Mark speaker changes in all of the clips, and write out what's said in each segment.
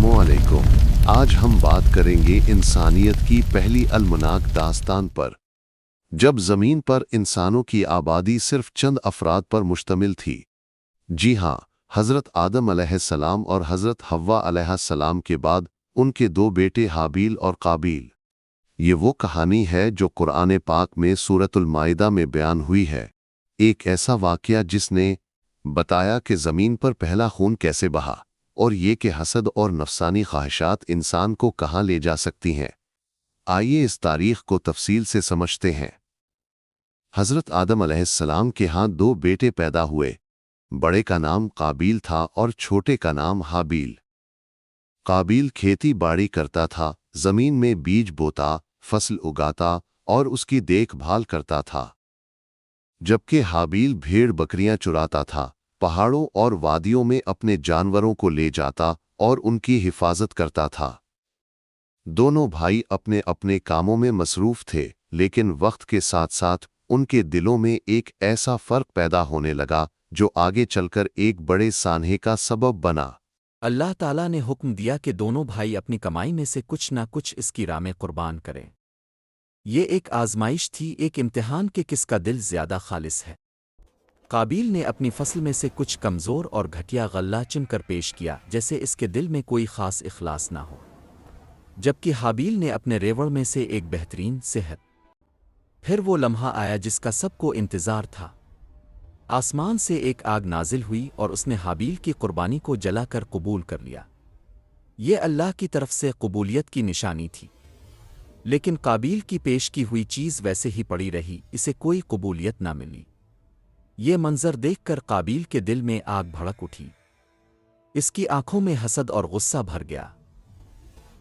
Speaker 1: अस्सलामु अलैकुम। आज हम बात करेंगे इंसानियत की पहली अलमनाक दास्तान पर, जब ज़मीन पर इंसानों की आबादी सिर्फ चंद अफराद पर मुश्तमिल थी। जी हाँ, हज़रत आदम अलैहिस्सलाम और हज़रत हव्वा अलैहिस्सलाम के बाद उनके दो बेटे हाबील और काबील। ये वो कहानी है जो कुरान पाक में सूरतुल माइदा में बयान हुई है। एक ऐसा वाक़या जिसने बताया कि ज़मीन पर पहला खून कैसे बहा, और ये कि हसद और नफसानी ख्वाहिशात इंसान को कहाँ ले जा सकती हैं। आइए इस तारीख को तफसील से समझते हैं। हज़रत आदम अलैहिस्सलाम के यहाँ दो बेटे पैदा हुए। बड़े का नाम काबील था और छोटे का नाम हाबील। काबील खेती बाड़ी करता था, ज़मीन में बीज बोता, फसल उगाता और उसकी देखभाल करता था, जबकि हाबील भेड़ बकरियां चुराता था, पहाड़ों और वादियों में अपने जानवरों को ले जाता और उनकी हिफाजत करता था। दोनों भाई अपने अपने कामों में मसरूफ थे, लेकिन वक्त के साथ साथ उनके दिलों में एक ऐसा फ़र्क पैदा होने लगा जो आगे चलकर एक बड़े सानहे का सबब बना।
Speaker 2: अल्लाह ताला ने हुक्म दिया कि दोनों भाई अपनी कमाई में से कुछ ना कुछ इसकी राह में कुर्बान करें। ये एक आजमाइश थी, एक इम्तिहान कि किसका दिल ज़्यादा खालिस है। काबील ने अपनी फसल में से कुछ कमज़ोर और घटिया गल्ला चुनकर पेश किया, जैसे इसके दिल में कोई ख़ास इखलास ना हो, जबकि हाबील ने अपने रेवड़ में से एक बेहतरीन सेहत। फिर वो लम्हा आया जिसका सबको इंतज़ार था। आसमान से एक आग नाजिल हुई और उसने हाबील की कुर्बानी को जलाकर कबूल कर लिया। ये अल्लाह की तरफ से कबूलियत की निशानी थी। लेकिन काबील की पेश की हुई चीज़ वैसे ही पड़ी रही, इसे कोई कबूलियत ना मिली। ये मंजर देखकर काबील के दिल में आग भड़क उठी। इसकी आंखों में हसद और गुस्सा भर गया।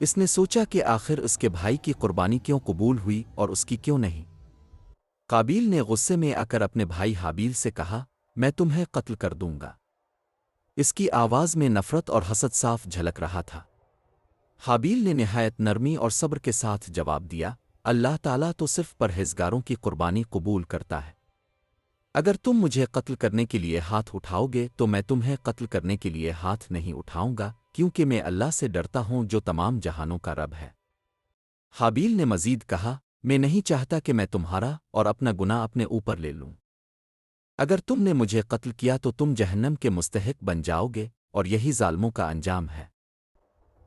Speaker 2: इसने सोचा कि आखिर उसके भाई की कुर्बानी क्यों कबूल हुई और उसकी क्यों नहीं। काबील ने गुस्से में आकर अपने भाई हाबील से कहा, मैं तुम्हें कत्ल कर दूंगा। इसकी आवाज़ में नफ़रत और हसद साफ झलक रहा था। हाबील ने निहायत नरमी और सब्र के साथ जवाब दिया, अल्लाह ताला तो सिर्फ परहेज़गारों की कुर्बानी कबूल करता है। अगर तुम मुझे कत्ल करने के लिए हाथ उठाओगे तो मैं तुम्हें कत्ल करने के लिए हाथ नहीं उठाऊंगा, क्योंकि मैं अल्लाह से डरता हूं जो तमाम जहानों का रब है। हाबील ने मजीद कहा, मैं नहीं चाहता कि मैं तुम्हारा और अपना गुनाह अपने ऊपर ले लूं। अगर तुमने मुझे कत्ल किया तो तुम जहन्नम के मुस्तहिक बन जाओगे, और यही जालिमों का अंजाम है।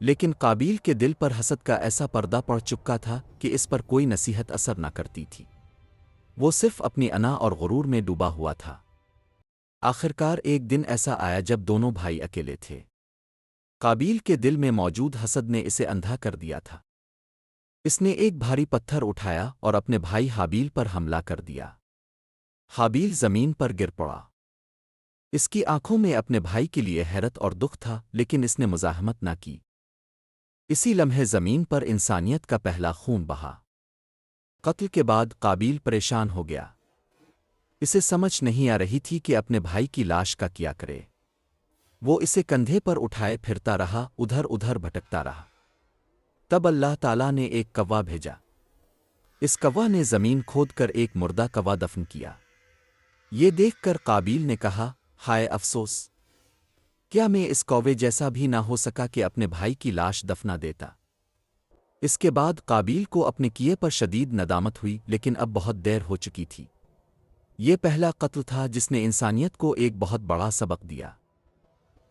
Speaker 2: लेकिन काबील के दिल पर हसद का ऐसा पर्दा पड़ चुका था कि इस पर कोई नसीहत असर न करती थी। वो सिर्फ अपनी अना और गुरूर में डूबा हुआ था। आखिरकार एक दिन ऐसा आया जब दोनों भाई अकेले थे। काबील के दिल में मौजूद हसद ने इसे अंधा कर दिया था। इसने एक भारी पत्थर उठाया और अपने भाई हाबील पर हमला कर दिया। हाबील जमीन पर गिर पड़ा। इसकी आंखों में अपने भाई के लिए हैरत और दुख था, लेकिन इसने मुज़ाहमत न की। इसी लम्हे ज़मीन पर इंसानियत का पहला खून बहा। कत्ल के बाद काबील परेशान हो गया। इसे समझ नहीं आ रही थी कि अपने भाई की लाश का क्या करे। वो इसे कंधे पर उठाए फिरता रहा, उधर उधर भटकता रहा। तब अल्लाह ताला ने एक कौवा भेजा। इस कौवा ने ज़मीन खोदकर एक मुर्दा कौवा दफन किया। ये देखकर काबील ने कहा, हाय अफसोस! क्या मैं इस कौवे जैसा भी ना हो सका कि अपने भाई की लाश दफना देता। इसके बाद काबील को अपने किए पर शदीद नदामत हुई, लेकिन अब बहुत देर हो चुकी थी। ये पहला कत्ल था जिसने इंसानियत को एक बहुत बड़ा सबक दिया।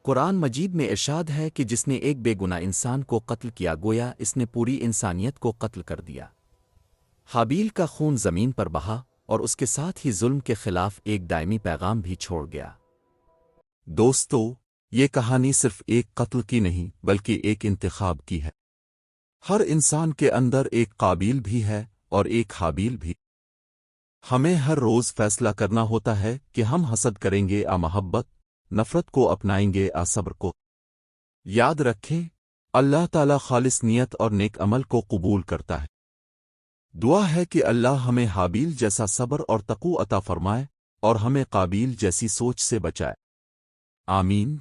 Speaker 2: कुरान मजीद में इरशाद है कि जिसने एक बेगुनाह इंसान को कत्ल किया, गोया इसने पूरी इंसानियत को कत्ल कर दिया। हाबील का खून ज़मीन पर बहा और उसके साथ ही जुल्म के खिलाफ एक दायमी पैगाम भी छोड़ गया।
Speaker 3: दोस्तों, ये कहानी सिर्फ एक कत्ल की नहीं बल्कि एक इंतखाब की है। हर इंसान के अंदर एक काबील भी है और एक हाबील भी। हमें हर रोज़ फैसला करना होता है कि हम हसद करेंगे आ मोहब्बत, नफ़रत को अपनाएंगे आ सब्र को। याद रखें, अल्लाह ताला खालिस नियत और नेक अमल को कबूल करता है। दुआ है कि अल्लाह हमें हाबील जैसा सब्र और तक़वा अता फरमाए और हमें काबील जैसी सोच से बचाए। आमीन।